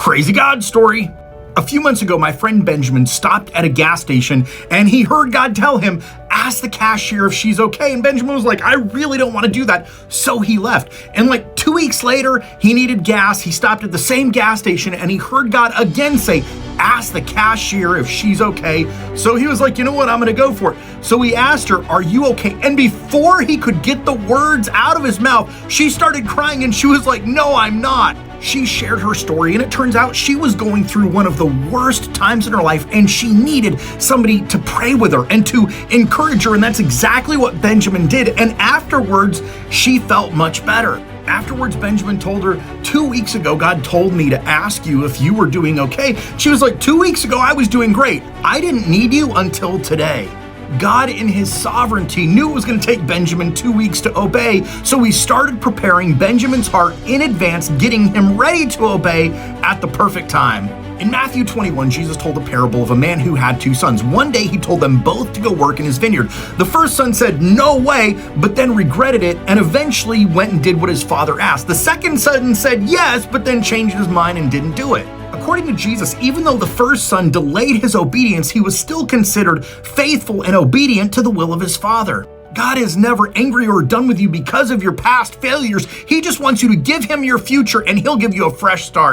Crazy God story. A few months ago, my friend Benjamin stopped at a gas station and he heard God tell him, ask the cashier if she's okay. And Benjamin was like, I really don't want to do that. So he left. And like 2 weeks later, he needed gas. He stopped at the same gas station and he heard God again say, ask the cashier if she's okay. So he was like, you know what? I'm going to go for it. So he asked her, are you okay? And before he could get the words out of his mouth, she started crying and she was like, no, I'm not. She shared her story, and it turns out she was going through one of the worst times in her life, and she needed somebody to pray with her and to encourage her, and that's exactly what Benjamin did. And afterwards, she felt much better. Afterwards, Benjamin told her, 2 weeks ago, God told me to ask you if you were doing okay. She was like, 2 weeks ago, I was doing great. I didn't need you until today. God, in his sovereignty, knew it was going to take Benjamin 2 weeks to obey, so he started preparing Benjamin's heart in advance, getting him ready to obey at the perfect time. In Matthew 21, Jesus told a parable of a man who had two sons. One day he told them both to go work in his vineyard. The first son said, no way, but then regretted it and eventually went and did what his father asked. The second son said yes, but then changed his mind and didn't do it. According to Jesus, even though the first son delayed his obedience, he was still considered faithful and obedient to the will of his father. God is never angry or done with you because of your past failures. He just wants you to give him your future and he'll give you a fresh start.